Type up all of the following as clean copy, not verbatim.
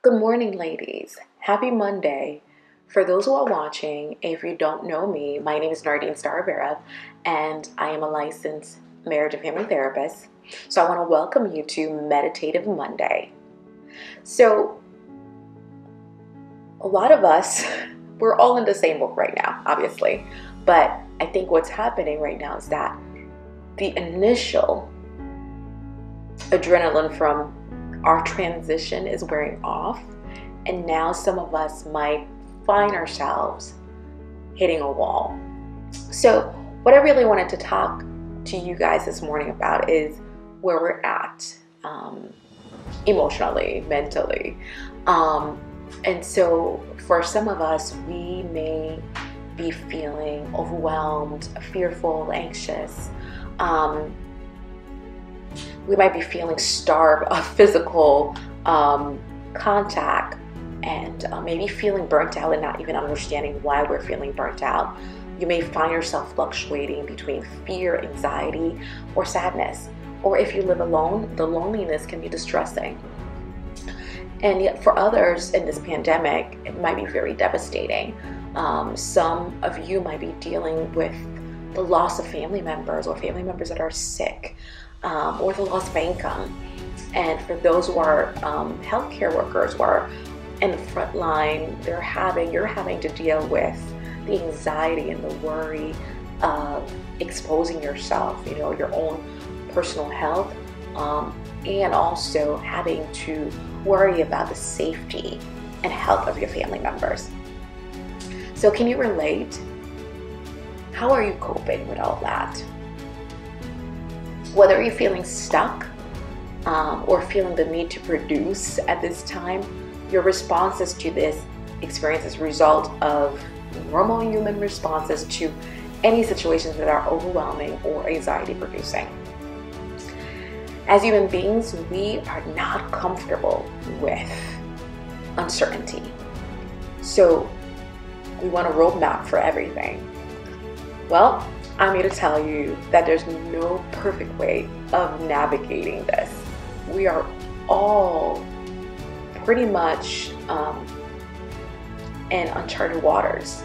Good morning, ladies. Happy Monday. For those who are watching, if you don't know me, my name is Nardine and I am a licensed marriage and family therapist. So I want to welcome you to Meditative Monday. So a lot of us, we're all in the same boat right now, obviously. But I think what's happening right now is that the initial adrenaline from our transition is wearing off, and now some of us might find ourselves hitting a wall. So what I really wanted to talk to you guys this morning about is where we're at emotionally, mentally. And so for some of us, we may be feeling overwhelmed, fearful, anxious. We might be feeling starved of physical contact and maybe feeling burnt out and not even understanding why we're feeling burnt out. You may find yourself fluctuating between fear, anxiety, or sadness. Or if you live alone, the loneliness can be distressing. And yet for others in this pandemic, it might be very devastating. Some of you might be dealing with the loss of family members or family members that are sick. Or the loss of income. And for those who are healthcare workers who are in the front line, you're having to deal with the anxiety and the worry of exposing yourself, your own personal health, and also having to worry about the safety and health of your family members. So can you relate? How are you coping with all that? Whether you're feeling stuck or feeling the need to produce at this time, your responses to this experience is a result of normal human responses to any situations that are overwhelming or anxiety producing. As human beings, we are not comfortable with uncertainty. So we want a roadmap for everything. Well, I'm here to tell you that there's no perfect way of navigating this. We are all pretty much in uncharted waters.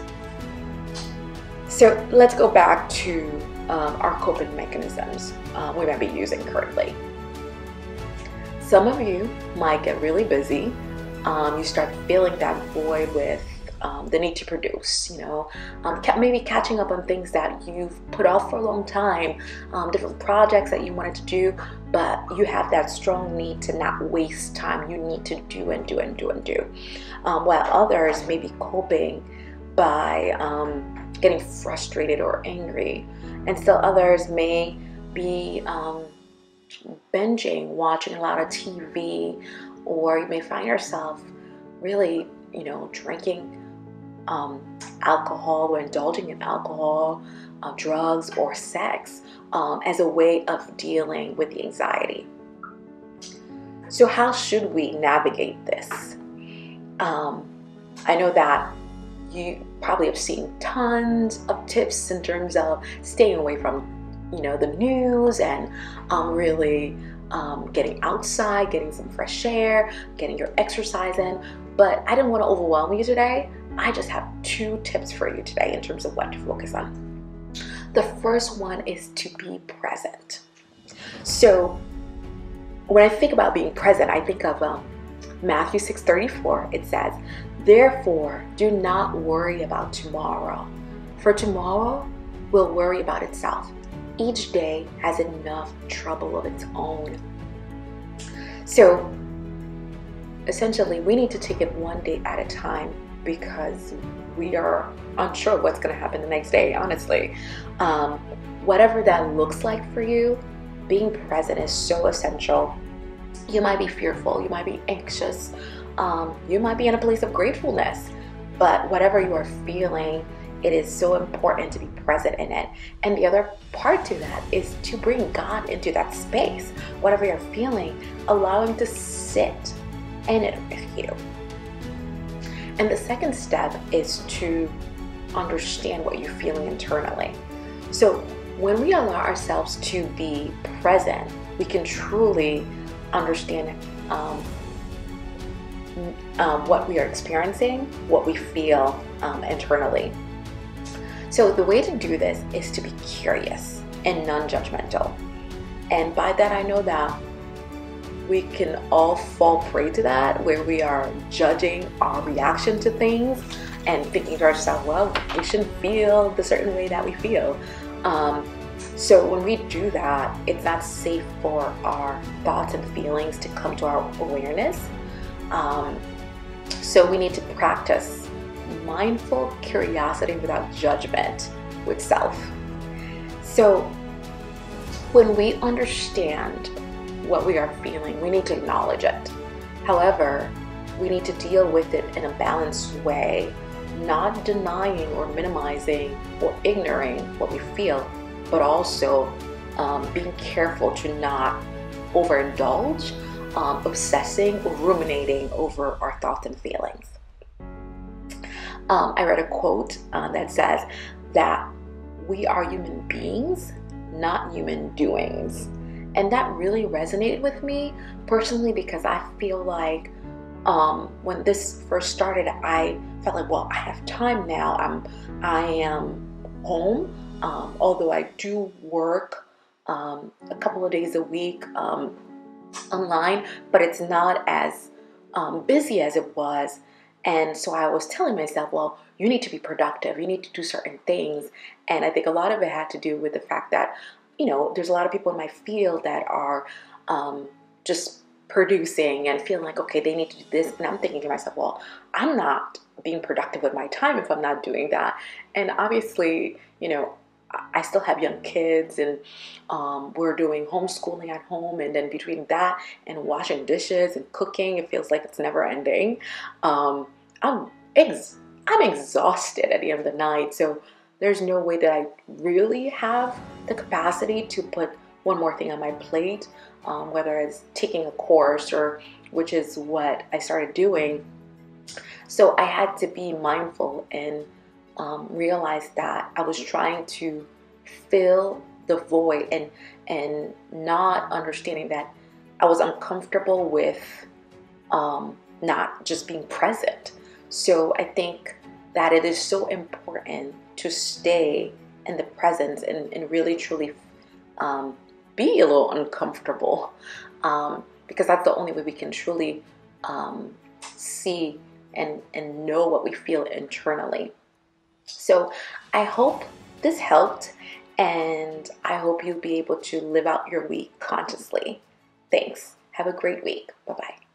So let's go back to our coping mechanisms we might be using currently. Some of you might get really busy. You start feeling that void with the need to produce, maybe catching up on things that you've put off for a long time, different projects that you wanted to do, but you have that strong need to not waste time. You need to do and do and do and do. While others may be coping by getting frustrated or angry, and still others may be binging, watching a lot of TV, or you may find yourself really, drinking alcohol or indulging in alcohol, drugs, or sex as a way of dealing with the anxiety. So how should we navigate this? I know that you probably have seen tons of tips in terms of staying away from the news and really getting outside, getting some fresh air, getting your exercise in. But I didn't want to overwhelm you today. I just have 2 tips for you today in terms of what to focus on. The first one is to be present. So when I think about being present, I think of Matthew 6:34. It says, "Therefore, do not worry about tomorrow, for tomorrow will worry about itself. Each day has enough trouble of its own." So essentially, we need to take it one day at a time because we are unsure what's going to happen the next day, honestly. Whatever that looks like for you, being present is so essential. You might be fearful, you might be anxious, you might be in a place of gratefulness, but whatever you are feeling, it is so important to be present in it. And the other part to that is to bring God into that space. Whatever you're feeling, allow Him to sit in it with you. And the second step is to understand what you're feeling internally. So when we allow ourselves to be present, we can truly understand what we are experiencing, what we feel internally. So the way to do this is to be curious and non-judgmental. And by that I know that we can all fall prey to that, where we are judging our reaction to things and thinking to ourselves, well, we shouldn't feel the certain way that we feel. So when we do that, it's not safe for our thoughts and feelings to come to our awareness. So we need to practice mindful curiosity without judgment with self. So when we understand what we are feeling, we need to acknowledge it. However, we need to deal with it in a balanced way, not denying or minimizing or ignoring what we feel, but also being careful to not overindulge, obsessing or ruminating over our thoughts and feelings. I read a quote that says that we are human beings, not human doings. And that really resonated with me personally, because I feel like when this first started, I felt like, well, I have time now. I am home, although I do work a couple of days a week online, but it's not as busy as it was. And so I was telling myself, well, you need to be productive. You need to do certain things. And I think a lot of it had to do with the fact that, there's a lot of people in my field that are just producing and feeling like, okay, they need to do this. And I'm thinking to myself, well, I'm not being productive with my time if I'm not doing that. And obviously, I still have young kids, and we're doing homeschooling at home. And then between that and washing dishes and cooking, it feels like it's never ending. I'm exhausted at the end of the night. So there's no way that I really have the capacity to put one more thing on my plate, whether it's taking a course, or which is what I started doing. So I had to be mindful and realize that I was trying to fill the void, and not understanding that I was uncomfortable with not just being present. So I think that it is so important to stay in the presence and really truly be a little uncomfortable, because that's the only way we can truly see and know what we feel internally. So I hope this helped, and I hope you'll be able to live out your week consciously. Thanks. Have a great week. Bye-bye.